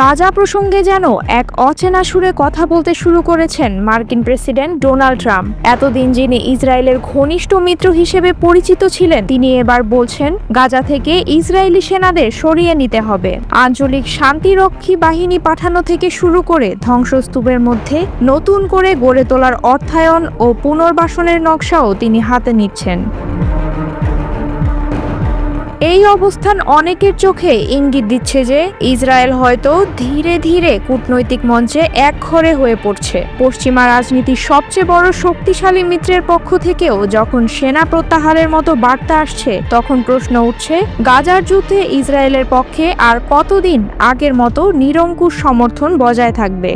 গাজা প্রসঙ্গে যেন এক অচেনা সুরে কথা বলতে শুরু করেছেন মার্কিন প্রেসিডেন্ট ডোনাল্ড ট্রাম্প। এতদিন যিনি ইসরায়েলের ঘনিষ্ঠ মিত্র হিসেবে পরিচিত ছিলেন, তিনি এবার বলছেন গাজা থেকে ইসরায়েলি সেনাদের সরিয়ে নিতে হবে। আঞ্চলিক শান্তিরক্ষী বাহিনী পাঠানো থেকে শুরু করে ধ্বংসস্তূপের মধ্যে নতুন করে গড়ে তোলার অর্থায়ন ও পুনর্বাসনের নকশাও তিনি হাতে নিচ্ছেন। এই অবস্থান অনেকের চোখে ইঙ্গিত দিচ্ছে যে ইসরায়েল হয়তো ধীরে ধীরে কূটনৈতিক মঞ্চে একঘরে হয়ে পড়ছে। পশ্চিমা রাজনীতির সবচেয়ে বড় শক্তিশালী মিত্রের পক্ষ থেকেও যখন সেনা প্রত্যাহারের মতো বার্তা আসছে, তখন প্রশ্ন উঠছে গাজার যুদ্ধে ইসরায়েলের পক্ষে আর কতদিন আগের মতো নিরঙ্কুশ সমর্থন বজায় থাকবে।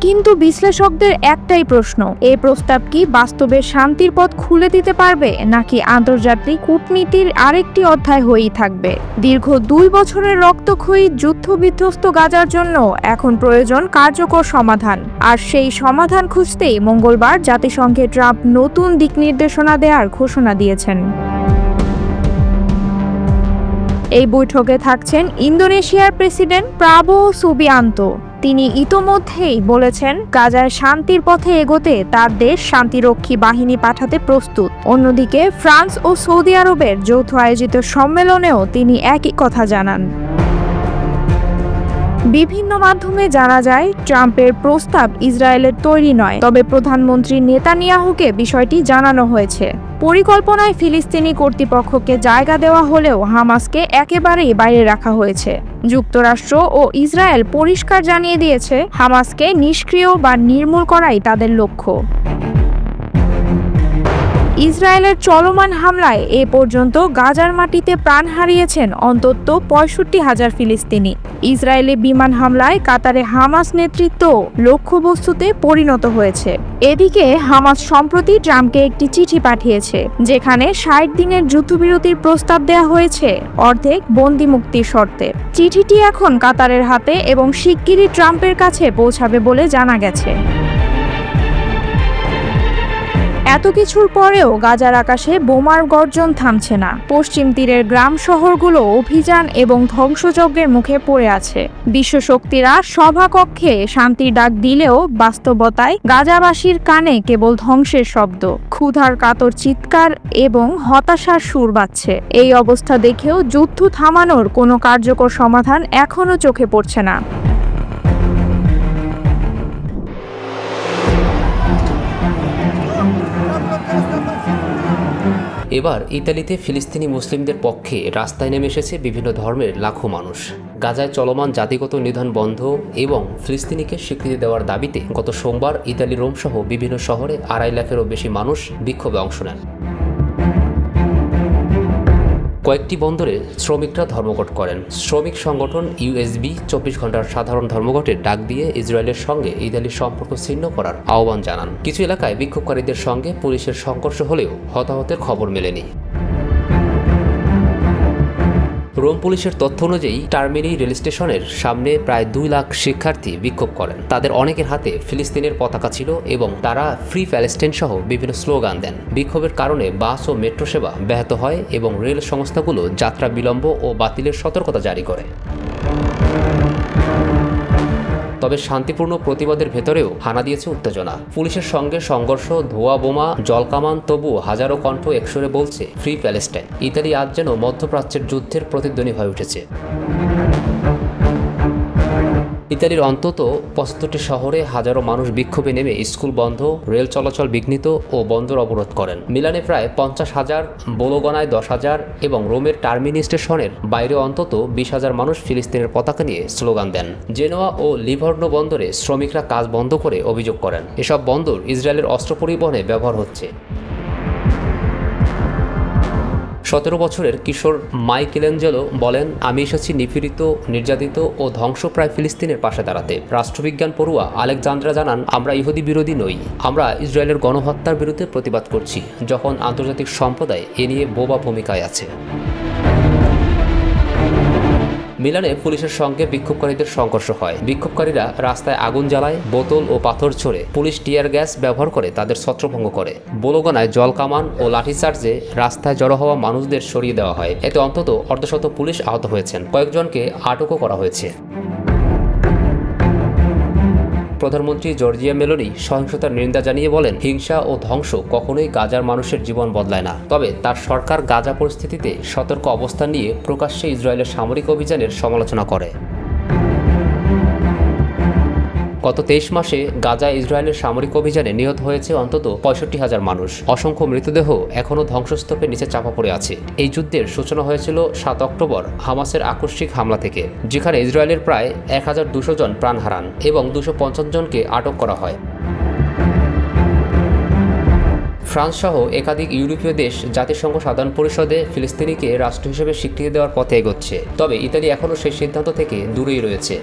কিন্তু বিশ্লেষকদের একটাই প্রশ্ন, এই প্রস্তাব কি বাস্তবে শান্তির পথ খুলে দিতে পারবে, নাকি আন্তর্জাতিক কূটনীতির আরেকটি অধ্যায় হয়েই থাকবে? দীর্ঘ 2 বছরের রক্তক্ষয়ী যুদ্ধবিধ্বস্ত গাজার জন্য এখন প্রয়োজন কার্যকর সমাধান, আর সেই সমাধান খুঁজতেই মঙ্গলবার জাতিসংঘে ট্রাম্প নতুন দিক নির্দেশনা দেওয়ার ঘোষণা দিয়েছেন। এই বৈঠকে থাকছেন ইন্দোনেশিয়ার প্রেসিডেন্ট প্রাবোও সুবিয়ান্তো। তিনি ইতোমধ্যেই বলেছেন গাজায় শান্তির পথে এগোতে তার দেশ শান্তিরক্ষী বাহিনী পাঠাতে প্রস্তুত। অন্যদিকে ফ্রান্স ও সৌদি আরবের যৌথ আয়োজিত সম্মেলনেও তিনি একই কথা জানান। বিভিন্ন মাধ্যমে জানা যায় ট্রাম্পের প্রস্তাব ইসরায়েলের তৈরি নয়, তবে প্রধানমন্ত্রী নেতানিয়াহুকে বিষয়টি জানানো হয়েছে। পরিকল্পনায় ফিলিস্তিনি কর্তৃপক্ষকে জায়গা দেওয়া হলেও হামাসকে একেবারেই বাইরে রাখা হয়েছে। যুক্তরাষ্ট্র ও ইসরায়েল পরিষ্কার জানিয়ে দিয়েছে হামাসকে নিষ্ক্রিয় বা নির্মূল করাই তাদের লক্ষ্য। ইসরায়েলের চলমান হামলায় এ পর্যন্ত গাজার মাটিতে প্রাণ হারিয়েছেন অন্তত 65,000 ফিলিস্তিনি। ইসরায়েলি বিমান হামলায় কাতারে হামাস নেতৃত্ব লক্ষ্যবস্তুতে পরিণত হয়েছে। এদিকে হামাস সম্প্রতি ট্রাম্পকে একটি চিঠি পাঠিয়েছে, যেখানে 60 দিনের যুদ্ধবিরতির প্রস্তাব দেওয়া হয়েছে অর্ধেক বন্দি মুক্তির শর্তে। চিঠিটি এখন কাতারের হাতে এবং শিগগিরই ট্রাম্পের কাছে পৌঁছাবে বলে জানা গেছে। এত কিছুর পরেও গাজার আকাশে বোমার গর্জন থামছে না। পশ্চিম তীরের গ্রাম শহরগুলো অভিযান এবং ধ্বংসযজ্ঞের মুখে পড়ে আছে। বিশ্বশক্তিরা সভাকক্ষে শান্তির ডাক দিলেও বাস্তবতায় গাজাবাসীর কানে কেবল ধ্বংসের শব্দ, ক্ষুধার কাতর চিৎকার এবং হতাশার সুর বাজছে। এই অবস্থা দেখেও যুদ্ধ থামানোর কোনো কার্যকর সমাধান এখনো চোখে পড়ছে না। এবার ইতালিতে ফিলিস্তিনি মুসলিমদের পক্ষে রাস্তায় নেমে এসেছে বিভিন্ন ধর্মের লাখো মানুষ। গাজায় চলমান জাতিগত নিধন বন্ধ এবং ফিলিস্তিনিকে স্বীকৃতি দেওয়ার দাবিতে গত সোমবার ইতালি, রোম সহ বিভিন্ন শহরে 2.5 লাখেরও বেশি মানুষ বিক্ষোভে অংশ নেন। কয়েকটি বন্দরে শ্রমিকরা ধর্মঘট করেন। শ্রমিক সংগঠন ইউএসবি 24 ঘন্টার সাধারণ ধর্মঘটের ডাক দিয়ে ইসরায়েলের সঙ্গে ইতালির সম্পর্ক ছিন্ন করার আহ্বান জানান। কিছু এলাকায় বিক্ষোভকারীদের সঙ্গে পুলিশের সংঘর্ষ হলেও হতাহতের খবর মেলেনি। রোম পুলিশের তথ্য অনুযায়ী টার্মিনি রেল স্টেশনের সামনে প্রায় 2 লাখ শিক্ষার্থী বিক্ষোভ করেন। তাদের অনেকের হাতে ফিলিস্তিনের পতাকা ছিল এবং তারা ফ্রি প্যালেস্টাইন সহ বিভিন্ন স্লোগান দেন। বিক্ষোভের কারণে বাস ও মেট্রো সেবা ব্যাহত হয় এবং রেল সংস্থাগুলো যাত্রা বিলম্ব ও বাতিলের সতর্কতা জারি করে। তবে শান্তিপূর্ণ প্রতিবাদের ভেতরেও হানা দিয়েছে উত্তেজনা। পুলিশের সঙ্গে সংঘর্ষ, ধোঁয়া বোমা, জলকামান, তবুও হাজারো কণ্ঠ একসরে বলছে ফ্রি প্যালেস্টাইন। ইতালি আজ যেন মধ্যপ্রাচ্যের যুদ্ধের প্রতিধ্বনি হয়ে উঠেছে। ইতালির অন্তত 75টি শহরে হাজারো মানুষ বিক্ষোভে নেমে স্কুল বন্ধ, রেল চলাচল বিঘ্নিত ও বন্দর অবরোধ করেন। মিলানে প্রায় 50,000, বোলোগনায় 10,000 এবং রোমের টার্মিনি স্টেশনের বাইরে অন্তত 20,000 মানুষ ফিলিস্তিনের পতাকা নিয়ে স্লোগান দেন। জেনোয়া ও লিভর্নো বন্দরে শ্রমিকরা কাজ বন্ধ করে অভিযোগ করেন এসব বন্দর ইসরায়েলের অস্ত্র পরিবহনে ব্যবহার হচ্ছে। 17 বছরের কিশোর মাইকেলেঞ্জেলো বলেন, আমি এসেছি নিপীড়িত, নির্যাতিত ও ধ্বংসপ্রায় ফিলিস্তিনের পাশে দাঁড়াতে। রাষ্ট্রবিজ্ঞান পড়ুয়া আলেকজান্দ্রা জানান, আমরা ইহুদি বিরোধী নই, আমরা ইসরায়েলের গণহত্যার বিরুদ্ধে প্রতিবাদ করছি যখন আন্তর্জাতিক সম্প্রদায় এ নিয়ে বোবা ভূমিকায় আছে। মিলানে পুলিশের সঙ্গে বিক্ষোভকারীদের সংঘর্ষ হয়। বিক্ষোভকারীরা রাস্তায় আগুন জ্বালায়, বোতল ও পাথর ছোড়ে, পুলিশ টিয়ার গ্যাস ব্যবহার করে তাদের ছত্রভঙ্গ করে। বোলোগানায় জল কামান ও লাঠিচার্জে রাস্তায় জড়ো হওয়া মানুষদের সরিয়ে দেওয়া হয়। এতে অন্তত অর্ধশত পুলিশ আহত হয়েছেন, কয়েকজনকে আটকও করা হয়েছে। প্রধানমন্ত্রী জর্জিয়া মেলোনি সহিংসতার নিন্দা জানিয়ে বলেন, হিংসা ও ধ্বংস কখনোই গাজার মানুষের জীবন বদলায় না। তবে তার সরকার গাজা পরিস্থিতিতে সতর্ক অবস্থান নিয়ে প্রকাশ্যে ইসরায়েলের সামরিক অভিযানের সমালোচনা করে। গত 23 মাসে গাজায় ইসরায়েলের সামরিক অভিযানে নিহত হয়েছে অন্তত 65,000 মানুষ। অসংখ্য মৃতদেহ এখনও ধ্বংসস্তূপের নিচে চাপা পড়ে আছে। এই যুদ্ধের সূচনা হয়েছিল 7 অক্টোবর হামাসের আকস্মিক হামলা থেকে, যেখানে ইসরায়েলের প্রায় 1200 জন প্রাণ হারান এবং 250 জনকে আটক করা হয়। ফ্রান্স সহ একাধিক ইউরোপীয় দেশ জাতিসংঘ সাধারণ পরিষদে ফিলিস্তিনিকে রাষ্ট্র হিসেবে স্বীকৃতি দেওয়ার পথে এগোচ্ছে। তবে ইতালি এখনও সেই সিদ্ধান্ত থেকে দূরেই রয়েছে।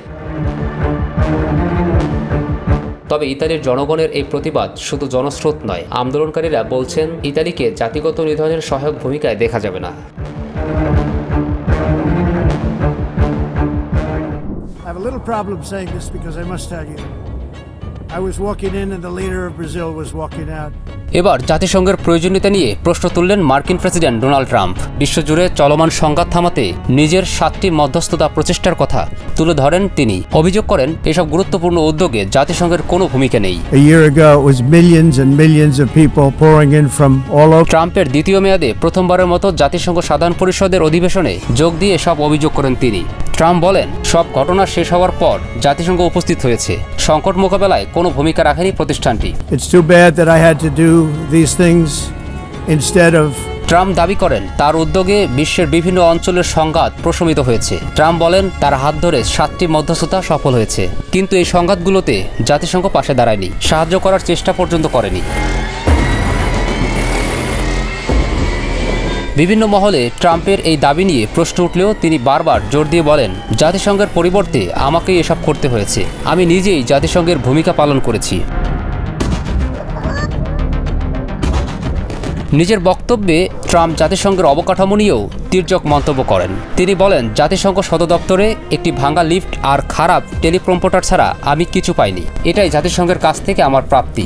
তবে ইতালির জনগণের এই প্রতিবাদ শুধু জনস্রোত নয়। আন্দোলনকারীরা বলছেন, ইতালিকে জাতিগত নিধনের সহায়ক ভূমিকায় দেখা যাবে না। I have a little problem saying this because I must tell you, I was walking in and the leader of Brazil was walking out. এবার জাতিসংঘের প্রয়োজনীয়তা নিয়ে প্রশ্ন তুললেন মার্কিন প্রেসিডেন্ট ডোনাল্ড ট্রাম্প। বিশ্বজুড়ে চলমান সংঘাত থামাতে নিজের 7টি মধ্যস্থতা প্রচেষ্টার কথা তুলে ধরেন তিনি। অভিযোগ করেন, এসব গুরুত্বপূর্ণ উদ্যোগে জাতিসংঘের কোনো ভূমিকা নেই। A year ago it was millions and millions of people pouring in from all over. ট্রাম্পের দ্বিতীয় মেয়াদে প্রথমবারের মতো জাতিসংঘ সাধারণ পরিষদের অধিবেশনে যোগ দিয়ে সব অভিযোগ করেন তিনি। ট্রাম্প বলেন, সব ঘটনা শেষ হওয়ার পর জাতিসংঘ উপস্থিত হয়েছে। সংকট মোকাবেলায় কোনো ভূমিকা রাখেনি প্রতিষ্ঠানটি। It's too bad that I had to do these things instead of. Trump দাবি করেন, তার উদ্যোগে বিশ্বের বিভিন্ন অঞ্চলের সংঘাত প্রশমিত হয়েছে। ট্রাম্প বলেন, তার হাত ধরে 7টি মধ্যস্থতা সফল হয়েছে, কিন্তু এই সংঘাতগুলোতে জাতিসংঘ পাশে দাঁড়ায়নি, সাহায্য করার চেষ্টা পর্যন্ত করেনি। বিভিন্ন মহলে ট্রাম্পের এই দাবি নিয়ে প্রশ্ন উঠলেও তিনি বারবার জোর দিয়ে বলেন, জাতিসংঘের পরিবর্তে আমাকেই এসব করতে হয়েছে। আমি নিজেই জাতিসংঘের ভূমিকা পালন করেছি। নিজের বক্তব্যে ট্রাম্প জাতিসংঘের অবকাঠামো নিয়েও তির্যক মন্তব্য করেন। তিনি বলেন, জাতিসংঘ সদর দপ্তরে একটি ভাঙা লিফট আর খারাপ টেলিপ্রম্পটার ছাড়া আমি কিছু পাইনি। এটাই জাতিসংঘের কাছ থেকে আমার প্রাপ্তি।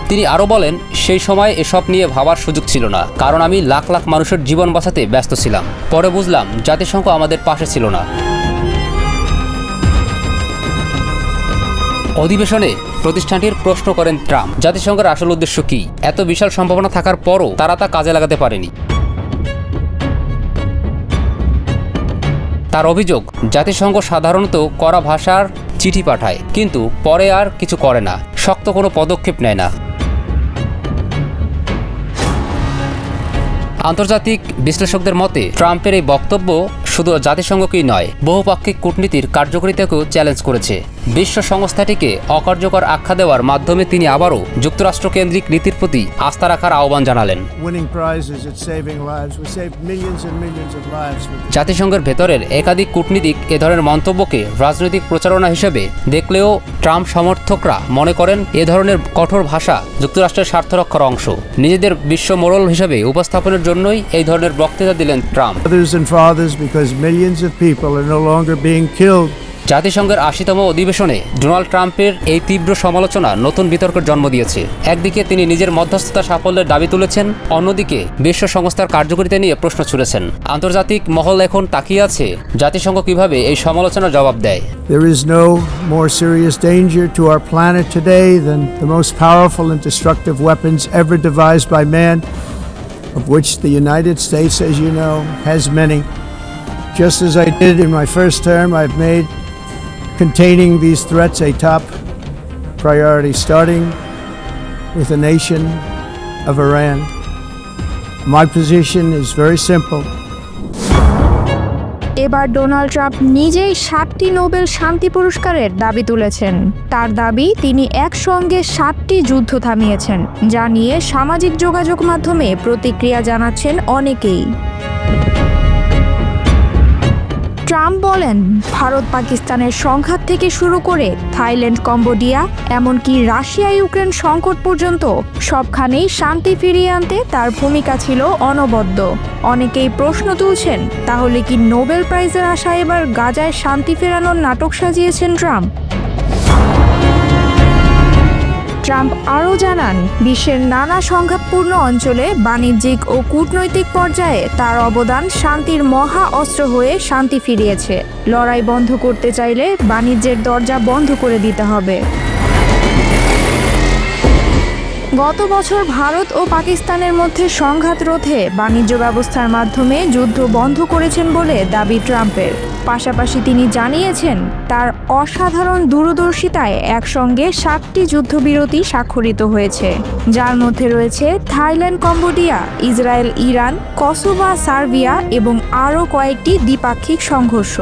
তিনি আরও বলেন, সেই সময় এসব নিয়ে ভাবার সুযোগ ছিল না, কারণ আমি লাখ লাখ মানুষের জীবন বাঁচাতে ব্যস্ত ছিলাম। পরে বুঝলাম জাতিসংঘ আমাদের পাশে ছিল না। অধিবেশনে প্রতিষ্ঠানটির প্রশ্ন করেন ট্রাম্প, জাতিসংঘের আসল উদ্দেশ্য কী? এত বিশাল সম্ভাবনা থাকার পরও তারা তা কাজে লাগাতে পারেনি। তার অভিযোগ, জাতিসংঘ সাধারণত কড়া ভাষার চিঠি পাঠায়, কিন্তু পরে আর কিছু করে না, শক্ত কোনো পদক্ষেপ নেয় না। আন্তর্জাতিক বিশ্লেষকদের মতে ট্রাম্পের এই বক্তব্য শুধু জাতিসংঘকেই নয়, বহুপাক্ষিক কূটনীতির কার্যকারিতাকেও চ্যালেঞ্জ করেছে। বিশ্ব সংস্থাটিকে অকার্যকর আখ্যা দেওয়ার মাধ্যমে তিনি আবারও যুক্তরাষ্ট্র কেন্দ্রিক নীতির প্রতি আস্থা রাখার আহ্বান জানালেন। জাতিসংঘের ভেতরের একাধিক কূটনীতিক এ ধরনের মন্তব্যকে রাজনৈতিক প্রচারণা হিসেবে দেখলেও ট্রাম্প সমর্থকরা মনে করেন এ ধরনের কঠোর ভাষা যুক্তরাষ্ট্রের স্বার্থ রক্ষার অংশ। নিজেদের বিশ্ব মোড়ল হিসেবে উপস্থাপনের জন্যই এই ধরনের বক্তৃতা দিলেন ট্রাম্প। জাতিসংঘের 80তম অধিবেশনে ডোনাল্ড ট্রাম্পের এই তীব্র সমালোচনা নতুন বিতর্কের জন্ম দিয়েছে। একদিকে তিনি নিজের মধ্যস্থতা সাফল্যের দাবি তুলেছেন, অন্যদিকে বিশ্ব সংস্থার কার্যকারিতা নিয়ে প্রশ্ন ছুড়েছেন। আন্তর্জাতিক মহল এখন তাকিয়ে আছে জাতিসংঘ কিভাবে এই সমালোচনার জবাব দেয়। There is no more serious danger to our planet today than the most powerful and destructive weapons ever devised by man, of which the United States, as you know, has many. Just as I did in my first term, I've made containing these threats a top priority, starting with the nation of Iran. My position is very simple. এবার Donald Trump নিজেই 7টি Nobel শান্তি পুরস্কারের দাবি তুলেছেন। তার দাবি, তিনি একসঙ্গে 7টি যুদ্ধ থামিয়েছেন, যা নিয়ে সামাজিক যোগাযোগ মাধ্যমে প্রতিক্রিয়া জানাচ্ছেন অনেকেই। ট্রাম্প বলেন, ভারত পাকিস্তানের সংঘাত থেকে শুরু করে থাইল্যান্ড, কম্বোডিয়া, এমনকি রাশিয়া ইউক্রেন সংকট পর্যন্ত সবখানেই শান্তি ফিরিয়ে আনতে তার ভূমিকা ছিল অনবদ্য। অনেকেই প্রশ্ন তুলছেন, তাহলে কি নোবেল প্রাইজের আশায় এবার গাজায় শান্তি ফেরানোর নাটক সাজিয়েছেন ট্রাম্প? ট্রাম্প আরও জানান, বিশ্বের নানা সংঘাতপূর্ণ অঞ্চলে বাণিজ্যিক ও কূটনৈতিক পর্যায়ে তার অবদান শান্তির মহা অস্ত্র হয়ে শান্তি ফিরিয়েছে। লড়াই বন্ধ করতে চাইলে বাণিজ্যের দরজা বন্ধ করে দিতে হবে। গত বছর ভারত ও পাকিস্তানের মধ্যে সংঘাত রোধে বাণিজ্য ব্যবস্থার মাধ্যমে যুদ্ধ বন্ধ করেছেন বলে দাবি ট্রাম্পের। পাশাপাশি তিনি জানিয়েছেন, তার অসাধারণ দূরদর্শিতায় একসঙ্গে 7টি যুদ্ধবিরতি স্বাক্ষরিত হয়েছে, যার মধ্যে রয়েছে Thailand, Cambodia, Israel, Iran, Kosovo, Serbia এবং আরও কয়েকটি দ্বিপাক্ষিক সংঘর্ষ।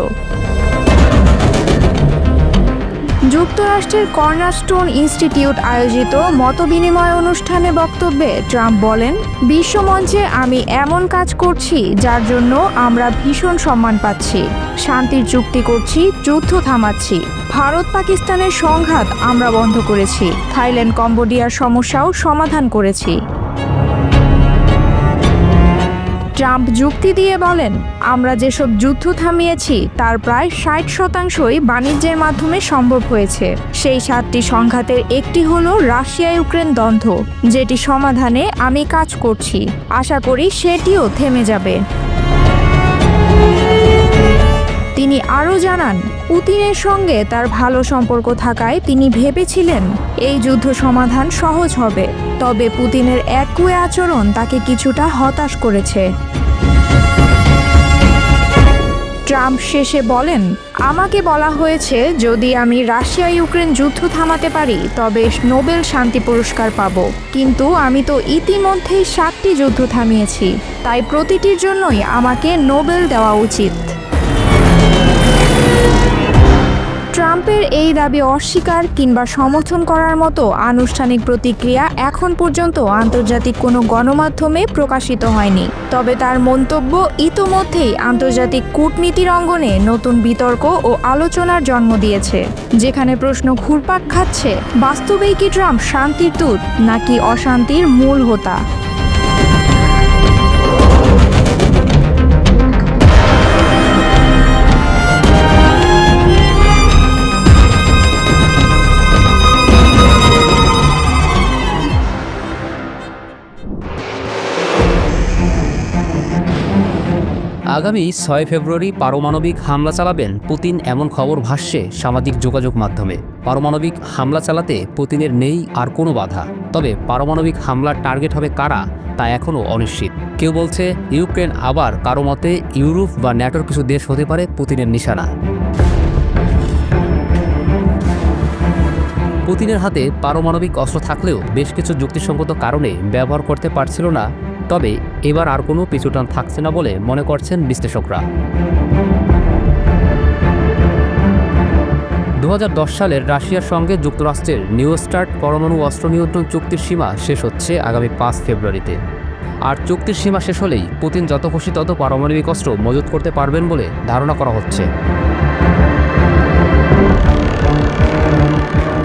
যুক্তরাষ্ট্রের কর্নারস্টোন ইনস্টিটিউট আয়োজিত মতবিনিময় অনুষ্ঠানে বক্তব্যে ট্রাম্প বলেন, বিশ্বমঞ্চে আমি এমন কাজ করছি যার জন্য আমরা ভীষণ সম্মান পাচ্ছি। শান্তির চুক্তি করছি, যুদ্ধ থামাচ্ছি। ভারত পাকিস্তানের সংঘাত আমরা বন্ধ করেছি, থাইল্যান্ড, কম্বোডিয়ার সমস্যাও সমাধান করেছি। ট্রাম্প যুক্তি দিয়ে বলেন, আমরা যেসব যুদ্ধ থামিয়েছি তার প্রায় 60%ই বাণিজ্যের মাধ্যমে সম্ভব হয়েছে। সেই 7টি সংঘাতের একটি হলো রাশিয়া ইউক্রেন দ্বন্দ্ব, যেটি সমাধানে আমি কাজ করছি। আশা করি সেটিও থেমে যাবে। তিনি আরও জানান, পুতিনের সঙ্গে তার ভালো সম্পর্ক থাকায় তিনি ভেবেছিলেন এই যুদ্ধ সমাধান সহজ হবে, তবে পুতিনের একগুঁয়ে আচরণ তাকে কিছুটা হতাশ করেছে। ট্রাম্প শেষে বলেন, আমাকে বলা হয়েছে যদি আমি রাশিয়া ইউক্রেন যুদ্ধ থামাতে পারি তবে নোবেল শান্তি পুরস্কার পাব, কিন্তু আমি তো ইতিমধ্যেই 7টি যুদ্ধ থামিয়েছি, তাই প্রতিটির জন্যই আমাকে নোবেল দেওয়া উচিত। ট্রাম্পের এই দাবি অস্বীকার কিংবা সমর্থন করার মতো আনুষ্ঠানিক প্রতিক্রিয়া এখন পর্যন্ত আন্তর্জাতিক কোনো গণমাধ্যমে প্রকাশিত হয়নি। তবে তার মন্তব্য ইতোমধ্যেই আন্তর্জাতিক কূটনীতির অঙ্গনে নতুন বিতর্ক ও আলোচনার জন্ম দিয়েছে, যেখানে প্রশ্ন ঘুরপাক খাচ্ছে, বাস্তবেই কি ট্রাম্প শান্তির দূত নাকি অশান্তির মূল হোতা? আগামী 6 ফেব্রুয়ারি পারমাণবিক হামলা চালাবেন পুতিন, এমন খবর ভাসছে সামাজিক যোগাযোগ মাধ্যমে। পারমাণবিক হামলা চালাতে পুতিনের নেই আর কোনো বাধা, তবে পারমাণবিক হামলার টার্গেট হবে কারা তা এখনও অনিশ্চিত। কেউ বলছে ইউক্রেন, আবার কারো মতে ইউরোপ বা ন্যাটোর কিছু দেশ হতে পারে পুতিনের নিশানা। পুতিনের হাতে পারমাণবিক অস্ত্র থাকলেও বেশ কিছু যুক্তিসঙ্গত কারণে ব্যবহার করতে পারছিল না, তবে এবার আর কোনো পিছুটান থাকছে না বলে মনে করছেন বিশ্লেষকরা। 2010 সালের রাশিয়ার সঙ্গে যুক্তরাষ্ট্রের নিউ স্টার্ট পরমাণু অস্ত্র নিয়ন্ত্রণ চুক্তির সীমা শেষ হচ্ছে আগামী 5 ফেব্রুয়ারিতে। আর চুক্তির সীমা শেষ হলেই পুতিন যত খুশি তত পারমাণবিক অস্ত্র মজুত করতে পারবেন বলে ধারণা করা হচ্ছে।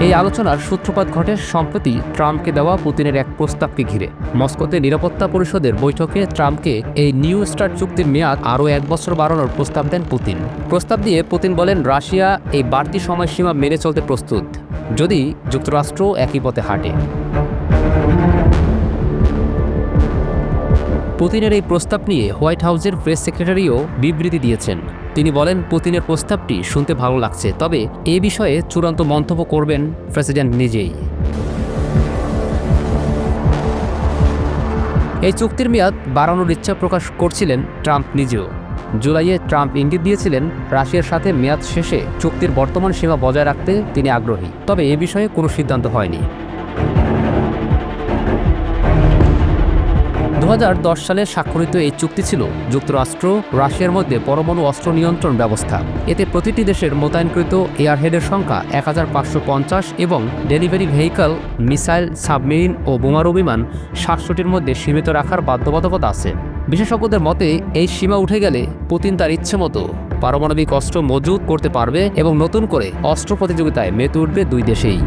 এই আলোচনার সূত্রপাত ঘটে সম্প্রতি ট্রাম্পকে দেওয়া পুতিনের এক প্রস্তাবকে ঘিরে। মস্কোতে নিরাপত্তা পরিষদের বৈঠকে ট্রাম্পকে এই নিউ স্টার্ট চুক্তির মেয়াদ আরও 1 বছর বাড়ানোর প্রস্তাব দেন পুতিন। প্রস্তাব দিয়ে পুতিন বলেন, রাশিয়া এই বাড়তি সময়সীমা মেনে চলতে প্রস্তুত যদি যুক্তরাষ্ট্র একই পথে হাঁটে। পুতিনের এই প্রস্তাব নিয়ে হোয়াইট হাউসের প্রেস সেক্রেটারিও বিবৃতি দিয়েছেন। তিনি বলেন, পুতিনের প্রস্তাবটি শুনতে ভালো লাগছে, তবে এ বিষয়ে চূড়ান্ত মন্তব্য করবেন প্রেসিডেন্ট নিজেই। এই চুক্তির মেয়াদ বাড়ানোর ইচ্ছা প্রকাশ করছিলেন ট্রাম্প নিজেও। জুলাইয়ে ট্রাম্প ইঙ্গিত দিয়েছিলেন রাশিয়ার সাথে মেয়াদ শেষে চুক্তির বর্তমান সীমা বজায় রাখতে তিনি আগ্রহী, তবে এ বিষয়ে কোনো সিদ্ধান্ত হয়নি। 2010 সালে স্বাক্ষরিত এই চুক্তি ছিল যুক্তরাষ্ট্র রাশিয়ার মধ্যে পরমাণু অস্ত্র নিয়ন্ত্রণ ব্যবস্থা। এতে প্রতিটি দেশের মোতায়েনকৃত এয়ারহেডের সংখ্যা 1550 এবং ডেলিভারি ভেহিকল, মিসাইল, সাবমেরিন ও বোমারু বিমান 700টির মধ্যে সীমিত রাখার বাধ্যবাধকতা আছে। বিশেষজ্ঞদের মতে এই সীমা উঠে গেলে পুতিন তার ইচ্ছে মতো পারমাণবিক অস্ত্র মজুত করতে পারবে এবং নতুন করে অস্ত্র প্রতিযোগিতায় মেতে উঠবে দুই দেশেই।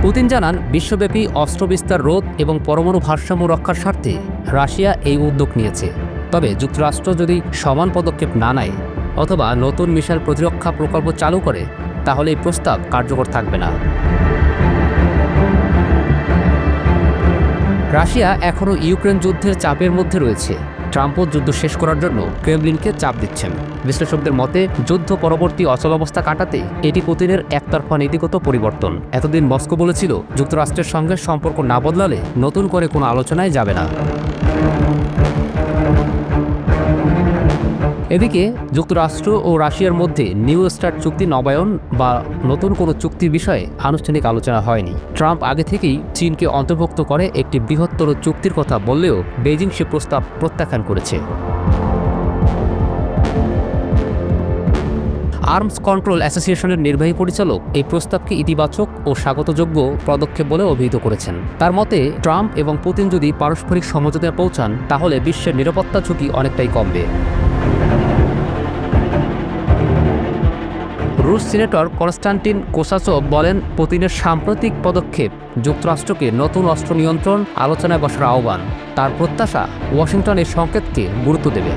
পুতিন জানান, বিশ্বব্যাপী অস্ত্র বিস্তার রোধ এবং পরমাণু ভারসাম্য রক্ষার স্বার্থে রাশিয়া এই উদ্যোগ নিয়েছে। তবে যুক্তরাষ্ট্র যদি সমান পদক্ষেপ না নেয় অথবা নতুন মিসাইল প্রতিরক্ষা প্রকল্প চালু করে, তাহলে এই প্রস্তাব কার্যকর থাকবে না। রাশিয়া এখনও ইউক্রেন যুদ্ধের চাপের মধ্যে রয়েছে। ট্রাম্পও যুদ্ধ শেষ করার জন্য ক্রেমলিনকে চাপ দিচ্ছেন। বিশ্লেষকদের মতে, যুদ্ধ পরবর্তী অচলাবস্থা কাটাতে এটি পুতিনের একতরফা নীতিগত পরিবর্তন। এতদিন মস্কো বলেছিল, যুক্তরাষ্ট্রের সঙ্গে সম্পর্ক না বদলালে নতুন করে কোনো আলোচনায় যাবে না। এদিকে যুক্তরাষ্ট্র ও রাশিয়ার মধ্যে নিউ স্টার্ট চুক্তি নবায়ন বা নতুন কোনো চুক্তির বিষয়ে আনুষ্ঠানিক আলোচনা হয়নি। ট্রাম্প আগে থেকেই চীনকে অন্তর্ভুক্ত করে একটি বৃহত্তর চুক্তির কথা বললেও বেইজিং সে প্রস্তাব প্রত্যাখ্যান করেছে। আর্মস কন্ট্রোল অ্যাসোসিয়েশনের নির্বাহী পরিচালক এই প্রস্তাবকে ইতিবাচক ও স্বাগতযোগ্য পদক্ষেপ বলে অভিহিত করেছেন। তার মতে, ট্রাম্প এবং পুতিন যদি পারস্পরিক সমঝোতায় পৌঁছান, তাহলে বিশ্বের নিরাপত্তা ঝুঁকি অনেকটাই কমবে। রুশ সিনেটর কনস্টান্টিন কোসাচভ বলেন, পুতিনের সাম্প্রতিক পদক্ষেপ যুক্তরাষ্ট্রকে নতুন অস্ত্র নিয়ন্ত্রণ আলোচনায় বসার আহ্বান। তার প্রত্যাশা, ওয়াশিংটন এই সংকেতকে গুরুত্ব দেবে।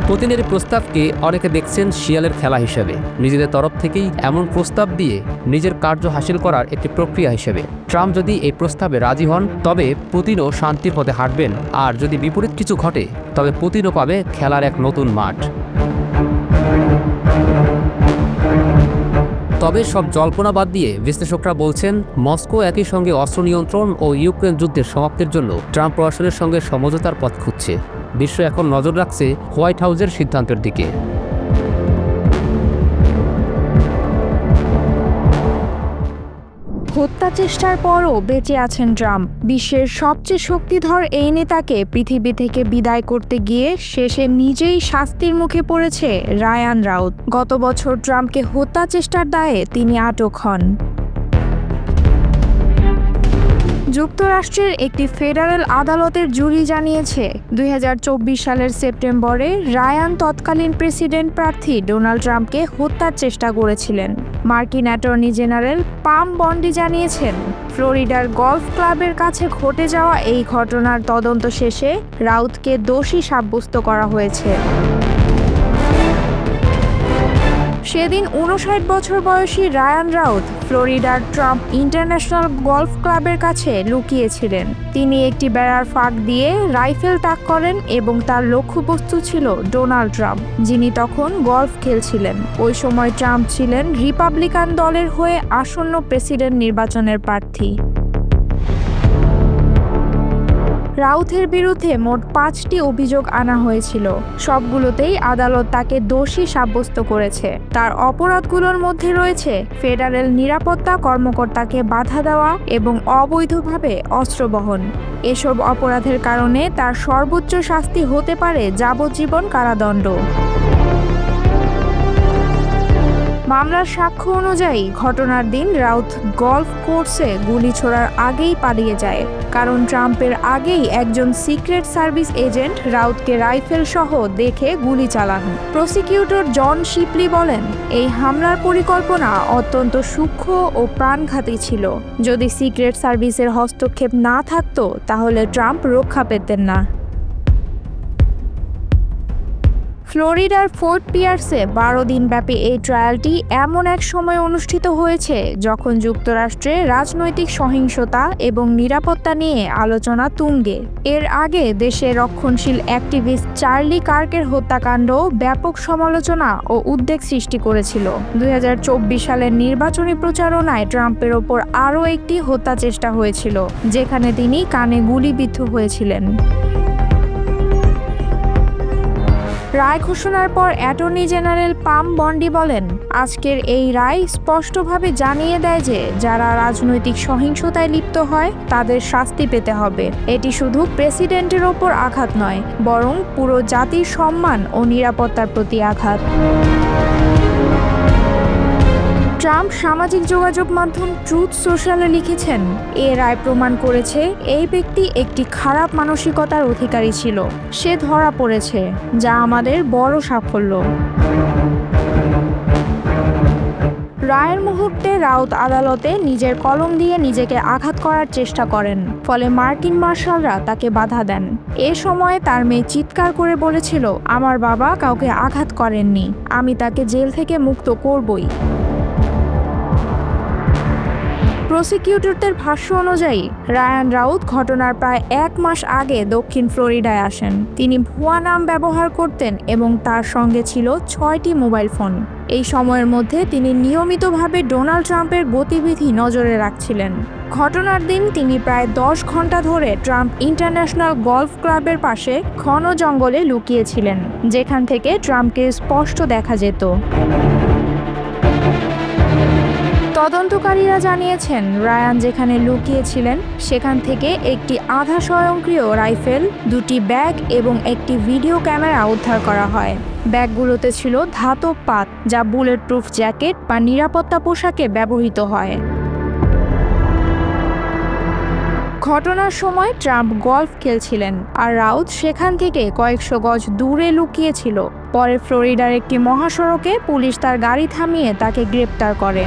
পুতিনের প্রস্তাবকে অনেকে দেখছেন শিয়ালের খেলা হিসেবে, নিজেদের তরফ থেকেই এমন প্রস্তাব দিয়ে নিজের কার্য হাসিল করার একটি প্রক্রিয়া হিসেবে। ট্রাম্প যদি এই প্রস্তাবে রাজি হন, তবে পুতিনও শান্তির পথে হাঁটবেন, আর যদি বিপরীত কিছু ঘটে, তবে পুতিনও পাবে খেলার এক নতুন মাঠ। তবে সব জল্পনা বাদ দিয়ে বিশ্লেষকরা বলছেন, মস্কো একই সঙ্গে অস্ত্র নিয়ন্ত্রণ ও ইউক্রেন যুদ্ধের সমাপ্তির জন্য ট্রাম্প প্রশাসনের সঙ্গে সমঝোতার পথ খুঁজছে। বিশ্ব এখন নজর রাখছে হোয়াইট হাউসের সিদ্ধান্তের দিকে। হত্যা চেষ্টার পরও বেঁচে আছেন ট্রাম্প। বিশ্বের সবচেয়ে শক্তিধর এই নেতাকে পৃথিবী থেকে বিদায় করতে গিয়ে শেষে নিজেই শাস্তির মুখে পড়েছে রায়ান রাউত। গত বছর ট্রাম্পকে হত্যা চেষ্টার দায়ে তিনি আটক হন। যুক্তরাষ্ট্রের একটি ফেডারেল আদালতের জুরি জানিয়েছে, 2024 সালের সেপ্টেম্বরে রায়ান তৎকালীন প্রেসিডেন্ট প্রার্থী ডোনাল্ড ট্রাম্পকে হত্যার চেষ্টা করেছিলেন। মার্কিন অ্যাটর্নি জেনারেল পাম বন্ডি জানিয়েছেন, ফ্লোরিডার গলফ ক্লাবের কাছে ঘটে যাওয়া এই ঘটনার তদন্ত শেষে রাউতকে দোষী সাব্যস্ত করা হয়েছে। সেদিন 59 বছর বয়সী রায়ান রাউত ফ্লোরিডার ট্রাম্প ইন্টারন্যাশনাল গলফ ক্লাবের কাছে লুকিয়েছিলেন। তিনি একটি বেড়ার ফাঁক দিয়ে রাইফেল তাক করেন এবং তার লক্ষ্যবস্তু ছিল ডোনাল্ড ট্রাম্প, যিনি তখন গলফ খেলছিলেন। ওই সময় ট্রাম্প ছিলেন রিপাবলিকান দলের হয়ে আসন্ন প্রেসিডেন্ট নির্বাচনের প্রার্থী। রাউথের বিরুদ্ধে মোট 5টি অভিযোগ আনা হয়েছিল। সবগুলোতেই আদালত তাকে দোষী সাব্যস্ত করেছে। তার অপরাধগুলোর মধ্যে রয়েছে ফেডারেল নিরাপত্তা কর্মকর্তাকে বাধা দেওয়া এবং অবৈধভাবে অস্ত্র বহন। এসব অপরাধের কারণে তার সর্বোচ্চ শাস্তি হতে পারে যাবজ্জীবন কারাদণ্ড। মামলার সাক্ষ্য অনুযায়ী ঘটনার দিন রাউত গলফ কোর্সে গুলি ছোড়ার আগেই পালিয়ে যায়, কারণ ট্রাম্পের আগেই একজন সিক্রেট সার্ভিস এজেন্ট রাউতকে রাইফেল সহ দেখে গুলি চালান। প্রসিকিউটর জন শিপলি বলেন, এই হামলার পরিকল্পনা অত্যন্ত সূক্ষ্ম ও প্রাণঘাতী ছিল। যদি সিক্রেট সার্ভিসের হস্তক্ষেপ না থাকতো, তাহলে ট্রাম্প রক্ষা পেতেন না। ফ্লোরিডার ফোর্ট পিয়ার্সে 12 দিনব্যাপী এই ট্রায়ালটি এমন এক সময় অনুষ্ঠিত হয়েছে যখন যুক্তরাষ্ট্রে রাজনৈতিক সহিংসতা এবং নিরাপত্তা নিয়ে আলোচনা তুঙ্গে। এর আগে দেশে রক্ষণশীল অ্যাক্টিভিস্ট চার্লি কার্কের হত্যাকাণ্ড ব্যাপক সমালোচনা ও উদ্বেগ সৃষ্টি করেছিল। 2024 সালের নির্বাচনী প্রচারণায় ট্রাম্পের ওপর আরও একটি হত্যা চেষ্টা হয়েছিল, যেখানে তিনি কানে গুলিবিদ্ধ হয়েছিলেন। রায় ঘোষণার পর অ্যাটর্নি জেনারেল পাম বন্ডি বলেন, আজকের এই রায় স্পষ্টভাবে জানিয়ে দেয় যে যারা রাজনৈতিক সহিংসতায় লিপ্ত হয় তাদের শাস্তি পেতে হবে। এটি শুধু প্রেসিডেন্টের ওপর আঘাত নয়, বরং পুরো জাতির সম্মান ও নিরাপত্তার প্রতি আঘাত। ট্রাম্প সামাজিক যোগাযোগ মাধ্যম ট্রুথ সোশ্যালে লিখেছেন, এ রায় প্রমাণ করেছে এই ব্যক্তি একটি খারাপ মানসিকতার অধিকারী ছিল। সে ধরা পড়েছে, যা আমাদের বড় সাফল্য। রায়ের মুহূর্তে রাউত আদালতে নিজের কলম দিয়ে নিজেকে আঘাত করার চেষ্টা করেন, ফলে মার্কিন মার্শালরা তাকে বাধা দেন। এ সময় তার মেয়ে চিৎকার করে বলেছিল, আমার বাবা কাউকে আঘাত করেননি, আমি তাকে জেল থেকে মুক্ত করবই। প্রসিকিউটরদের ভাষ্য অনুযায়ী রায়ান রাউত ঘটনার প্রায় 1 মাস আগে দক্ষিণ ফ্লোরিডায় আসেন। তিনি ভুয়া নাম ব্যবহার করতেন এবং তার সঙ্গে ছিল 6টি মোবাইল ফোন। এই সময়ের মধ্যে তিনি নিয়মিতভাবে ডোনাল্ড ট্রাম্পের গতিবিধি নজরে রাখছিলেন। ঘটনার দিন তিনি প্রায় 10 ঘন্টা ধরে ট্রাম্প ইন্টারন্যাশনাল গলফ ক্লাবের পাশে ঘন জঙ্গলে লুকিয়েছিলেন, যেখান থেকে ট্রাম্পকে স্পষ্ট দেখা যেত। তদন্তকারীরা জানিয়েছেন, রায়ান যেখানে লুকিয়েছিলেন সেখান থেকে একটি আধা স্বয়ংক্রিয় রাইফেল, 2টি ব্যাগ এবং একটি ভিডিও ক্যামেরা উদ্ধার করা হয়। ব্যাগগুলোতে ছিল ধাতব পাত, যা বুলেট প্রুফ জ্যাকেট বা নিরাপত্তা পোশাকে ব্যবহৃত হয়। ঘটনার সময় ট্রাম্প গলফ খেলছিলেন, আর রাউত সেখান থেকে কয়েকশো গজ দূরে লুকিয়েছিল। পরে ফ্লোরিডার একটি মহাসড়কে পুলিশ তার গাড়ি থামিয়ে তাকে গ্রেপ্তার করে।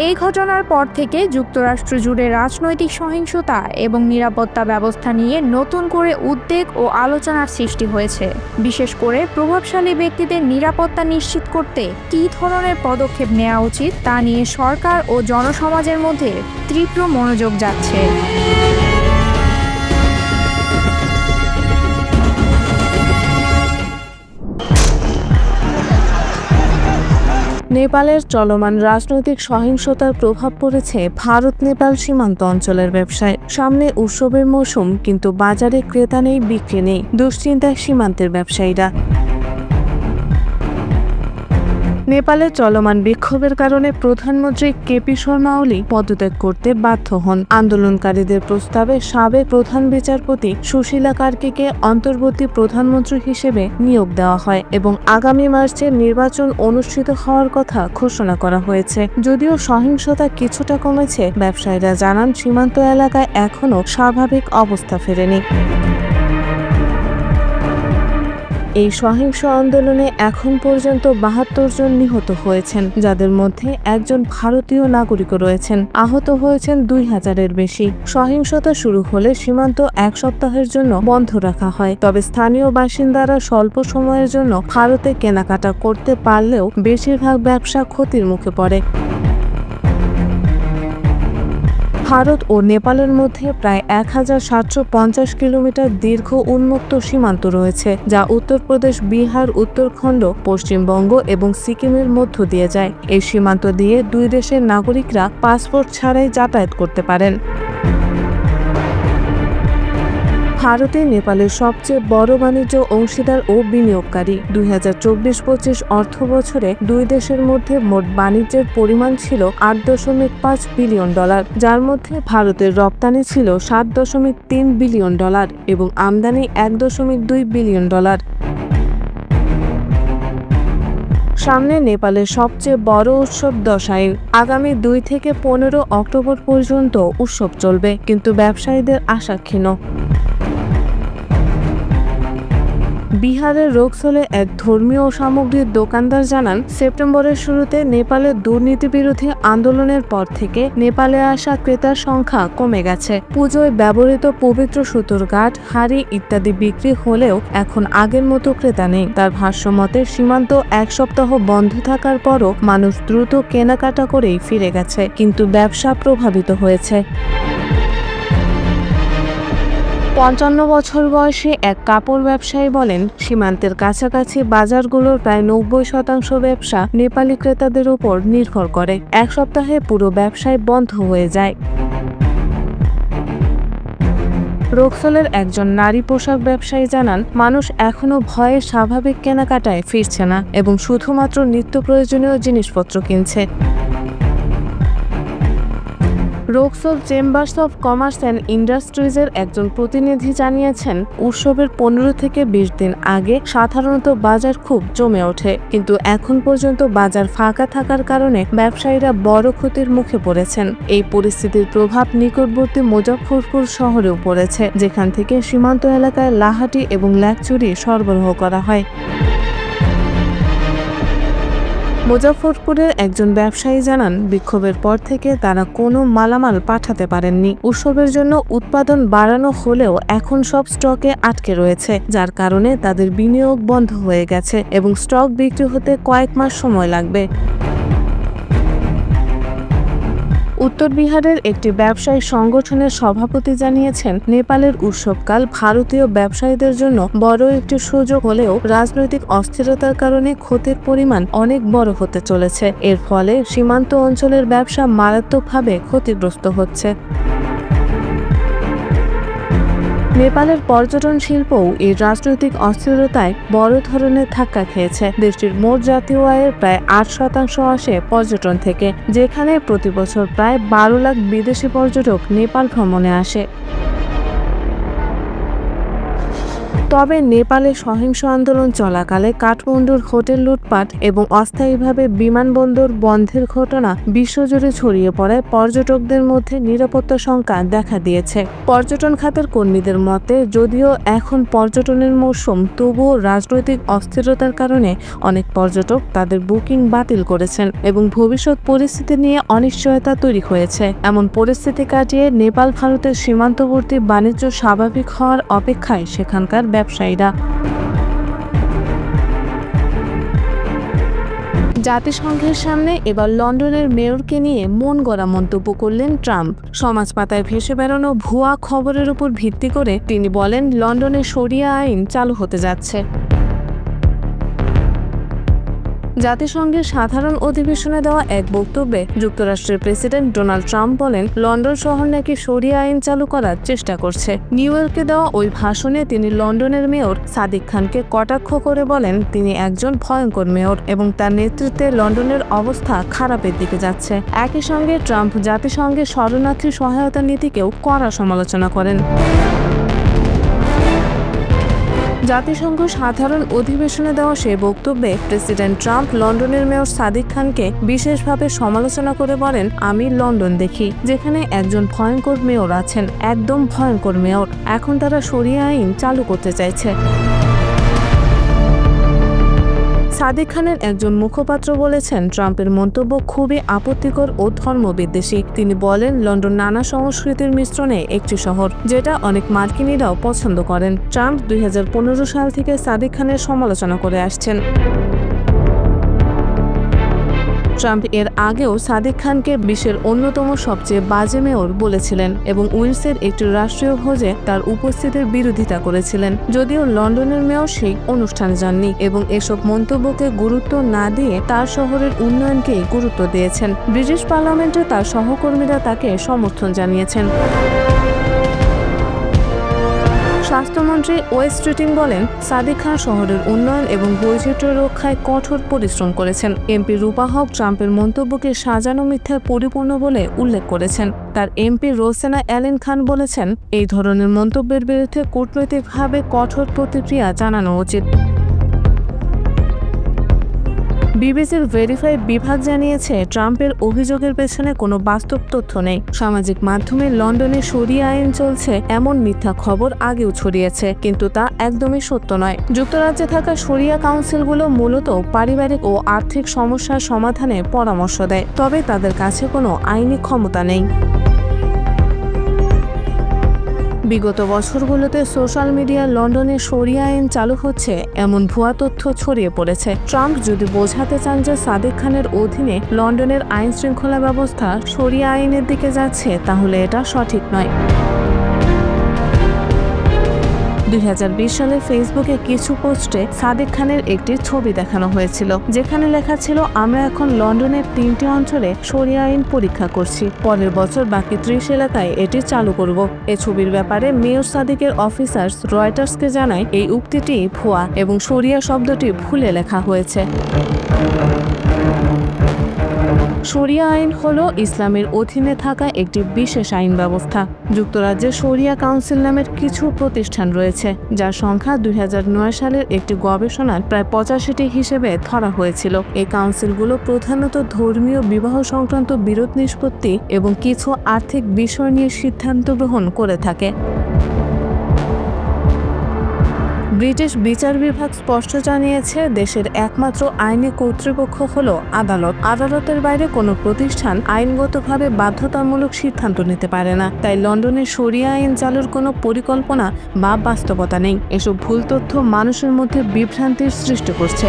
এই ঘটনার পর থেকে যুক্তরাষ্ট্র জুড়ে রাজনৈতিক সহিংসতা এবং নিরাপত্তা ব্যবস্থা নিয়ে নতুন করে উদ্বেগ ও আলোচনার সৃষ্টি হয়েছে। বিশেষ করে প্রভাবশালী ব্যক্তিদের নিরাপত্তা নিশ্চিত করতে কী ধরনের পদক্ষেপ নেওয়া উচিত তা নিয়ে সরকার ও জনসমাজের মধ্যে তীব্র মনোযোগ যাচ্ছে। নেপালের চলমান রাজনৈতিক সহিংসতার প্রভাব পড়েছে ভারত নেপাল সীমান্ত অঞ্চলের ব্যবসায়। সামনে উৎসবের মৌসুম, কিন্তু বাজারে ক্রেতা নেই, বিক্রি নেই, দুশ্চিন্তায় সীমান্তের ব্যবসায়ীরা। নেপালে চলমান বিক্ষোভের কারণে প্রধানমন্ত্রী কেপি শর্মা ওলি পদত্যাগ করতে বাধ্য হন। আন্দোলনকারীদের প্রস্তাবে সাবেক প্রধান বিচারপতি সুশীলা কার্কিকে অন্তর্বর্তী প্রধানমন্ত্রী হিসেবে নিয়োগ দেওয়া হয় এবং আগামী মার্চে নির্বাচন অনুষ্ঠিত হওয়ার কথা ঘোষণা করা হয়েছে। যদিও সহিংসতা কিছুটা কমেছে, ব্যবসায়ীরা জানান সীমান্ত এলাকায় এখনও স্বাভাবিক অবস্থা ফেরেনি। এই সহিংস আন্দোলনে এখন পর্যন্ত 72 জন নিহত হয়েছেন, যাদের মধ্যে একজন ভারতীয় নাগরিকও রয়েছেন। আহত হয়েছেন 2000-এর বেশি। সহিংসতা শুরু হলে সীমান্ত 1 সপ্তাহের জন্য বন্ধ রাখা হয়। তবে স্থানীয় বাসিন্দারা স্বল্প সময়ের জন্য ভারতে কেনাকাটা করতে পারলেও বেশিরভাগ ব্যবসা ক্ষতির মুখে পড়ে। ভারত ও নেপালের মধ্যে প্রায় 1750 কিলোমিটার দীর্ঘ উন্মুক্ত সীমান্ত রয়েছে, যা উত্তরপ্রদেশ, বিহার, উত্তরাখণ্ড, পশ্চিমবঙ্গ এবং সিকিমের মধ্য দিয়ে যায়। এই সীমান্ত দিয়ে দুই দেশের নাগরিকরা পাসপোর্ট ছাড়াই যাতায়াত করতে পারেন। ভারতে নেপালের সবচেয়ে বড় বাণিজ্য অংশীদার ও বিনিয়োগকারী। 2024-25 অর্থ বছরে দুই দেশের মধ্যে মোট বাণিজ্যের পরিমাণ ছিল $8.5 বিলিয়ন, যার মধ্যে ভারতের রপ্তানি ছিল $7.3 বিলিয়ন এবং আমদানি $1.2 বিলিয়ন। সামনে নেপালের সবচেয়ে বড় উৎসব দশাইন। আগামী 2 থেকে 15 অক্টোবর পর্যন্ত উৎসব চলবে, কিন্তু ব্যবসায়ীদের আশা ক্ষীণ। বিহারের রোকসোলে এক ধর্মীয় সামগ্রীর দোকানদার জানান, সেপ্টেম্বরের শুরুতে নেপালের দুর্নীতি বিরোধী আন্দোলনের পর থেকে নেপালে আসা ক্রেতার সংখ্যা কমে গেছে। পুজোয় ব্যবহৃত পবিত্র সুতোর গাঁট, হাড়ি ইত্যাদি বিক্রি হলেও এখন আগের মতো ক্রেতা নেই। তার ভাষ্যমতে সীমান্ত 1 সপ্তাহ বন্ধ থাকার পরও মানুষ দ্রুত কেনাকাটা করেই ফিরে গেছে, কিন্তু ব্যবসা প্রভাবিত হয়েছে। 55 বছর বয়সী এক কাপড় ব্যবসায়ী বলেন, সীমান্তের কাছাকাছি বাজারগুলোর প্রায় 90% ব্যবসা নেপালি ক্রেতাদের উপর নির্ভর করে। 1 সপ্তাহে পুরো ব্যবসায় বন্ধ হয়ে যায়। রোকসোলের একজন নারী পোশাক ব্যবসায়ী জানান, মানুষ এখনো ভয়ে স্বাভাবিক কেনাকাটায় ফিরছে না এবং শুধুমাত্র নিত্য প্রয়োজনীয় জিনিসপত্র কিনছে। রোকসোভ চেম্বার্স অফ কমার্স অ্যান্ড ইন্ডাস্ট্রিজের একজন প্রতিনিধি জানিয়েছেন, উৎসবের 15 থেকে 20 দিন আগে সাধারণত বাজার খুব জমে ওঠে, কিন্তু এখন পর্যন্ত বাজার ফাঁকা থাকার কারণে ব্যবসায়ীরা বড় ক্ষতির মুখে পড়েছেন। এই পরিস্থিতির প্রভাব নিকটবর্তী মুজফ্ফরপুর শহরেও পড়েছে, যেখান থেকে সীমান্ত এলাকায় লাহাটি এবং ল্যাকচুরি সরবরাহ করা হয়। মুজফ্ফরপুরের একজন ব্যবসায়ী জানান, বিক্ষোভের পর থেকে তারা কোনো মালামাল পাঠাতে পারেননি। উৎসবের জন্য উৎপাদন বাড়ানো হলেও এখন সব স্টকে আটকে রয়েছে, যার কারণে তাদের বিনিয়োগ বন্ধ হয়ে গেছে এবং স্টক বিক্রি হতে কয়েক মাস সময় লাগবে। উত্তর বিহারের একটি ব্যবসায়ী সংগঠনের সভাপতি জানিয়েছেন, নেপালের উৎসবকাল ভারতীয় ব্যবসায়ীদের জন্য বড় একটি সুযোগ হলেও রাজনৈতিক অস্থিরতার কারণে ক্ষতির পরিমাণ অনেক বড় হতে চলেছে। এর ফলে সীমান্ত অঞ্চলের ব্যবসা মারাত্মকভাবে ক্ষতিগ্রস্ত হচ্ছে। নেপালের পর্যটন শিল্পও এই রাজনৈতিক অস্থিরতায় বড় ধরনের ধাক্কা খেয়েছে। দেশটির মোট জাতীয় আয়ের প্রায় 8% আসে পর্যটন থেকে, যেখানে প্রতি বছর প্রায় 12 লাখ বিদেশি পর্যটক নেপাল ভ্রমণে আসে। তবে নেপালে সহিংস আন্দোলন চলাকালে কাঠমান্ডুর হোটেল লুটপাট এবং অস্থায়ীভাবে বিমানবন্দর বন্ধের ঘটনা বিশ্বজুড়ে ছড়িয়ে পড়ায় পর্যটকদের মধ্যে নিরাপত্তা শঙ্কা দেখা দিয়েছে। পর্যটন খাতের কর্মীদের মতে, যদিও এখন পর্যটনের মৌসুম, তবুও রাজনৈতিক অস্থিরতার কারণে অনেক পর্যটক তাদের বুকিং বাতিল করেছেন এবং ভবিষ্যৎ পরিস্থিতি নিয়ে অনিশ্চয়তা তৈরি হয়েছে। এমন পরিস্থিতি কাটিয়ে নেপাল ভারতের সীমান্তবর্তী বাণিজ্য স্বাভাবিক হওয়ার অপেক্ষায় সেখানকার ব্যবসায়ীরা। জাতিসংঘের সামনে এবার লন্ডনের মেয়রকে নিয়ে মন গড়া মন্তব্য করলেন ট্রাম্প। সমাজ পাতায় ভেসে বেড়ানো ভুয়া খবরের উপর ভিত্তি করে তিনি বলেন, লন্ডনে শরিয়া আইন চালু হতে যাচ্ছে। জাতিসংঘের সাধারণ অধিবেশনে দেওয়া এক বক্তব্যে যুক্তরাষ্ট্রের প্রেসিডেন্ট ডোনাল্ড ট্রাম্প বলেন, লন্ডন শহর নাকি শরিয়া আইন চালু করার চেষ্টা করছে। নিউ ইয়র্কে দেওয়া ওই ভাষণে তিনি লন্ডনের মেয়র সাদিক খানকে কটাক্ষ করে বলেন, তিনি একজন ভয়ঙ্কর মেয়র এবং তার নেতৃত্বে লন্ডনের অবস্থা খারাপের দিকে যাচ্ছে। একই সঙ্গে ট্রাম্প জাতিসংঘের শরণার্থী সহায়তা নীতিকেও কড়া সমালোচনা করেন। জাতিসংঘ সাধারণ অধিবেশনে দেওয়া সে বক্তব্যে প্রেসিডেন্ট ট্রাম্প লন্ডনের মেয়র সাদিক খানকে বিশেষভাবে সমালোচনা করে বলেন, আমি লন্ডন দেখি যেখানে একজন ভয়ঙ্কর মেয়র আছেন, একদম ভয়ঙ্কর মেয়র। এখন তারা শরিয়া আইন চালু করতে চাইছে। সাদিক খানের একজন মুখপাত্র বলেছেন, ট্রাম্পের মন্তব্য খুবই আপত্তিকর ও ধর্মবিদ্বেষী। তিনি বলেন, লন্ডন নানা সংস্কৃতির মিশ্রণে একটি শহর, যেটা অনেক মার্কিনীরাও পছন্দ করেন। ট্রাম্প 2015 সাল থেকে সাদিক খানের সমালোচনা করে আসছেন। ট্রাম্প এর আগেও সাদিক খানকে বিশ্বের অন্যতম সবচেয়ে বাজে মেয়র বলেছিলেন এবং উইলসের একটি রাষ্ট্রীয় ভোজে তার উপস্থিতির বিরোধিতা করেছিলেন। যদিও লন্ডনের মেয়র সেই অনুষ্ঠানে যাননি এবং এসব মন্তব্যকে গুরুত্ব না দিয়ে তার শহরের উন্নয়নকেই গুরুত্ব দিয়েছেন। ব্রিটিশ পার্লামেন্টে তার সহকর্মীরা তাকে সমর্থন জানিয়েছেন। স্বাস্থ্যমন্ত্রী ওয়েস স্ট্রিটিং বলেন, সাদিক খান শহরের উন্নয়ন এবং বৈচিত্র্য রক্ষায় কঠোর পরিশ্রম করেছেন। এমপি রূপা হক ট্রাম্পের মন্তব্যকে সাজানো মিথ্যায় পরিপূর্ণ বলে উল্লেখ করেছেন। তার এমপি রোসেনা অ্যালেন খান বলেছেন, এই ধরনের মন্তব্যের বিরুদ্ধে কূটনৈতিকভাবে কঠোর প্রতিক্রিয়া জানানো উচিত। বিবিসির ভেরিফাই বিভাগ জানিয়েছে, ট্রাম্পের অভিযোগের পেছনে কোনো বাস্তব তথ্য নেই। সামাজিক মাধ্যমে লন্ডনে শরিয়া আইন চলছে এমন মিথ্যা খবর আগেও ছড়িয়েছে, কিন্তু তা একদমই সত্য নয়। যুক্তরাজ্যে থাকা শরিয়া কাউন্সিলগুলো মূলত পারিবারিক ও আর্থিক সমস্যার সমাধানে পরামর্শ দেয়, তবে তাদের কাছে কোনো আইনি ক্ষমতা নেই। বিগত বছরগুলোতে সোশ্যাল মিডিয়ায় লন্ডনে শরিয়া আইন চালু হচ্ছে এমন ভুয়া তথ্য ছড়িয়ে পড়েছে। ট্রাম্প যদি বোঝাতে চান যে সাদিক খানের অধীনে লন্ডনের আইন শৃঙ্খলা ব্যবস্থা শরিয়া আইনের দিকে যাচ্ছে, তাহলে এটা সঠিক নয়। 2020 সালে ফেসবুকে কিছু পোস্টে সাদিক খানের একটি ছবি দেখানো হয়েছিল, যেখানে লেখা ছিল, আমরা এখন লন্ডনের 3টি অঞ্চলে শরিয়া আইন পরীক্ষা করছি, পরের বছর বাকি 30 এলাকায় এটি চালু করব। এ ছবির ব্যাপারে মেয়র সাদিকের অফিসার্স রয়টার্সকে জানায়, এই উক্তিটি ভুয়া এবং শরিয়া শব্দটি ভুলে লেখা হয়েছে। শরিয়া আইন হলো ইসলামের অধীনে থাকা একটি বিশেষ আইন ব্যবস্থা। যুক্তরাজ্যে শরিয়া কাউন্সিল নামের কিছু প্রতিষ্ঠান রয়েছে, যার সংখ্যা 2009 সালের একটি গবেষণার প্রায় 85টি হিসেবে ধরা হয়েছিল। এই কাউন্সিলগুলো প্রধানত ধর্মীয় বিবাহ সংক্রান্ত বিরোধ নিষ্পত্তি এবং কিছু আর্থিক বিষয় নিয়ে সিদ্ধান্ত গ্রহণ করে থাকে। ব্রিটিশ বিচার বিভাগ স্পষ্ট জানিয়েছে, দেশের একমাত্র আইনি কর্তৃপক্ষ হলো আদালত। আদালতের বাইরে কোনো প্রতিষ্ঠান আইনগতভাবে বাধ্যতামূলক সিদ্ধান্ত নিতে পারে না। তাই লন্ডনে শরিয়া আইন চালুর কোনো পরিকল্পনা বা বাস্তবতা নেই। এসব ভুল তথ্য মানুষের মধ্যে বিভ্রান্তির সৃষ্টি করছে।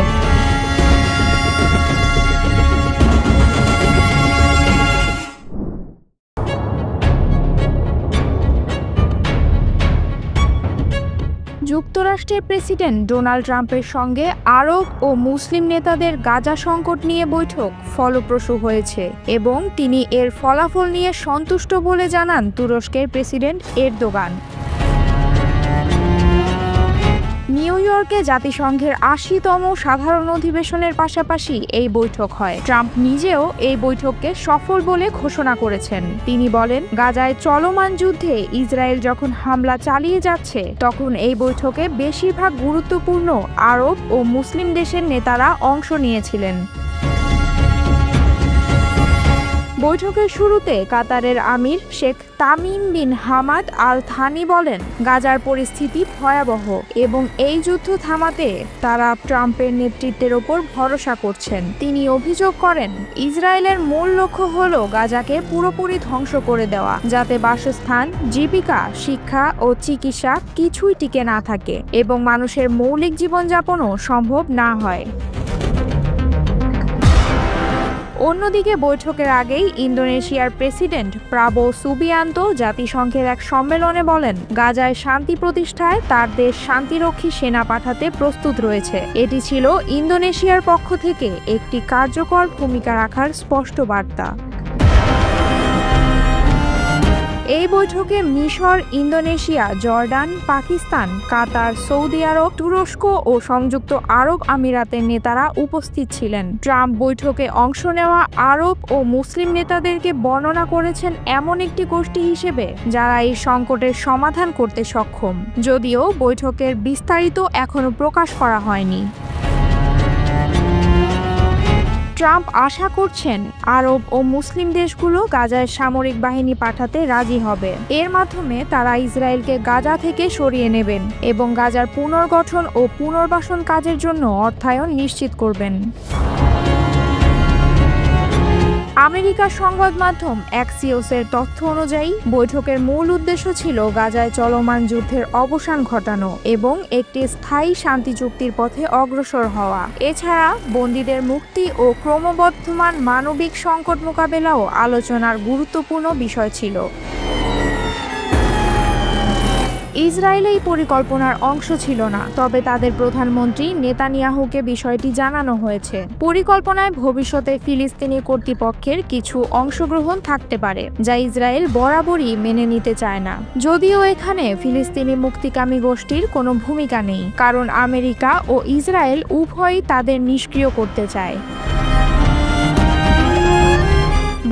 যুক্তরাষ্ট্রের প্রেসিডেন্ট ডোনাল্ড ট্রাম্পের সঙ্গে আরব ও মুসলিম নেতাদের গাজা সংকট নিয়ে বৈঠক ফলপ্রসূ হয়েছে এবং তিনি এর ফলাফল নিয়ে সন্তুষ্ট বলে জানান তুরস্কের প্রেসিডেন্ট এরদোগান। নিউ ইয়র্কে জাতিসংঘের 80তম সাধারণ অধিবেশনের পাশাপাশি এই বৈঠক হয়। ট্রাম্প নিজেও এই বৈঠককে সফল বলে ঘোষণা করেছেন। তিনি বলেন, গাজায় চলমান যুদ্ধে ইসরায়েল যখন হামলা চালিয়ে যাচ্ছে, তখন এই বৈঠকে বেশিরভাগ গুরুত্বপূর্ণ আরব ও মুসলিম দেশের নেতারা অংশ নিয়েছিলেন। বৈঠকের শুরুতে কাতারের আমির Sheikh Tamim bin Hamad Al Thani বলেন, গাজার পরিস্থিতি ভয়াবহ এবং এই যুদ্ধ থামাতে তারা ট্রাম্পের নেতৃত্বের ওপর ভরসা করছেন। তিনি অভিযোগ করেন, ইসরায়েলের মূল লক্ষ্য হলো গাজাকে পুরোপুরি ধ্বংস করে দেওয়া, যাতে বাসস্থান, জীবিকা, শিক্ষা ও চিকিৎসা কিছুই টিকে না থাকে এবং মানুষের মৌলিক জীবনযাপনও সম্ভব না হয়। অন্যদিকে বৈঠকের আগেই ইন্দোনেশিয়ার প্রেসিডেন্ট প্রাবো সুবিয়ান্তো জাতিসংঘের এক সম্মেলনে বলেন, গাজায় শান্তি প্রতিষ্ঠায় তার দেশ শান্তিরক্ষী সেনা পাঠাতে প্রস্তুত রয়েছে। এটি ছিল ইন্দোনেশিয়ার পক্ষ থেকে একটি কার্যকর ভূমিকা রাখার স্পষ্ট বার্তা। এই বৈঠকে মিশর, ইন্দোনেশিয়া, জর্ডান, পাকিস্তান, কাতার, সৌদি আরব, তুরস্ক ও সংযুক্ত আরব আমিরাতের নেতারা উপস্থিত ছিলেন। ট্রাম্প বৈঠকে অংশ নেওয়া আরব ও মুসলিম নেতাদেরকে বর্ণনা করেছেন এমন একটি গোষ্ঠী হিসেবে যারা এই সংকটের সমাধান করতে সক্ষম, যদিও বৈঠকের বিস্তারিত এখনো প্রকাশ করা হয়নি। ট্রাম্প আশা করছেন আরব ও মুসলিম দেশগুলো গাজায় সামরিক বাহিনী পাঠাতে রাজি হবে। এর মাধ্যমে তারা ইসরায়েলকে গাজা থেকে সরিয়ে নেবেন এবং গাজার পুনর্গঠন ও পুনর্বাসন কাজের জন্য অর্থায়ন নিশ্চিত করবেন। আমেরিকার সংবাদ মাধ্যম অ্যাক্সিওসের তথ্য অনুযায়ী বৈঠকের মূল উদ্দেশ্য ছিল গাজায় চলমান যুদ্ধের অবসান ঘটানো এবং একটি স্থায়ী শান্তি চুক্তির পথে অগ্রসর হওয়া। এছাড়া বন্দীদের মুক্তি ও ক্রমবর্ধমান মানবিক সংকট মোকাবেলাও আলোচনার গুরুত্বপূর্ণ বিষয় ছিল। ইসরায়েল এই পরিকল্পনার অংশ ছিল না, তবে তাদের প্রধানমন্ত্রী নেতানিয়াহুকে বিষয়টি জানানো হয়েছে। পরিকল্পনায় ভবিষ্যতে ফিলিস্তিনি কর্তৃপক্ষের কিছু অংশগ্রহণ থাকতে পারে, যা ইসরায়েল বরাবরই মেনে নিতে চায় না। যদিও এখানে ফিলিস্তিনি মুক্তিকামী গোষ্ঠীর কোনো ভূমিকা নেই, কারণ আমেরিকা ও ইসরায়েল উভয়ই তাদের নিষ্ক্রিয় করতে চায়।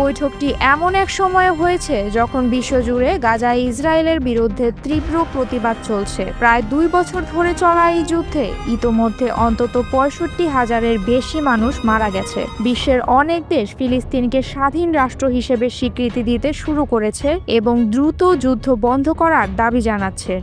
বৈঠকটি এমন এক সময়ে হয়েছে যখন বিশ্বজুড়ে গাজায় ইসরায়েলের বিরুদ্ধে তীব্র প্রতিবাদ চলছে। প্রায় 2 বছর ধরে চলা এই যুদ্ধে ইতোমধ্যে অন্তত 65,000-এর বেশি মানুষ মারা গেছে। বিশ্বের অনেক দেশ ফিলিস্তিনকে স্বাধীন রাষ্ট্র হিসেবে স্বীকৃতি দিতে শুরু করেছে এবং দ্রুত যুদ্ধ বন্ধ করার দাবি জানাচ্ছে।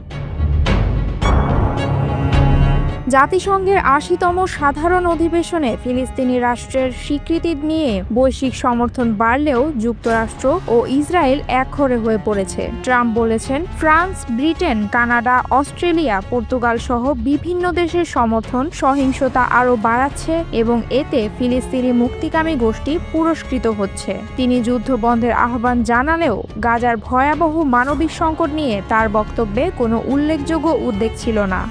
জাতিসংঘের 80তম সাধারণ অধিবেশনে ফিলিস্তিনি রাষ্ট্রের স্বীকৃতি নিয়ে বৈশ্বিক সমর্থন বাড়লেও যুক্তরাষ্ট্র ও ইসরায়েল একঘরে হয়ে পড়েছে। ট্রাম্প বলেছেন, France, Britain, Canada, Australia, Portugal সহ বিভিন্ন দেশের সমর্থন সহিংসতা আরও বাড়াচ্ছে এবং এতে ফিলিস্তিনি মুক্তিকামী গোষ্ঠী পুরস্কৃত হচ্ছে। তিনি যুদ্ধ বন্ধের আহ্বান জানালেও গাজার ভয়াবহ মানবিক সংকট নিয়ে তার বক্তব্যে কোনো উল্লেখযোগ্য উদ্বেগ ছিল না।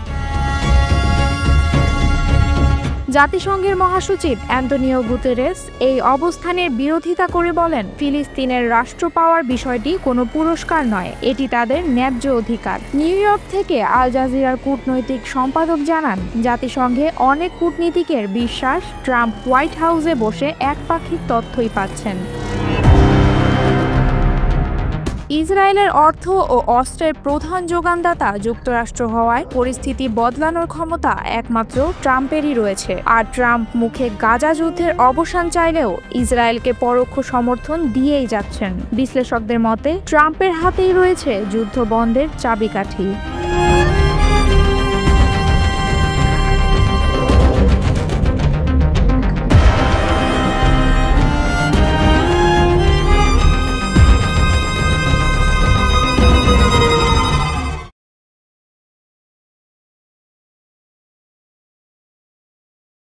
জাতিসংঘের মহাসচিব অ্যান্টোনিও গুতেরেস এই অবস্থানের বিরোধিতা করে বলেন, ফিলিস্তিনের রাষ্ট্র পাওয়ার বিষয়টি কোনো পুরস্কার নয়, এটি তাদের ন্যায্য অধিকার। নিউ ইয়র্ক থেকে আল জাজিরার কূটনৈতিক সম্পাদক জানান, জাতিসংঘে অনেক কূটনীতিকের বিশ্বাস ট্রাম্প হোয়াইট হাউসে বসে একপাক্ষিক তথ্যই পাচ্ছেন। ইসরায়েলের অর্থ ও অস্ত্রের প্রধান যোগানদাতা যুক্তরাষ্ট্র হওয়ায় পরিস্থিতি বদলানোর ক্ষমতা একমাত্র ট্রাম্পেরই রয়েছে। আর ট্রাম্প মুখে গাজা যুদ্ধের অবসান চাইলেও ইসরায়েলকে পরোক্ষ সমর্থন দিয়েই যাচ্ছেন। বিশ্লেষকদের মতে ট্রাম্পের হাতেই রয়েছে যুদ্ধ বন্ধের চাবিকাঠি।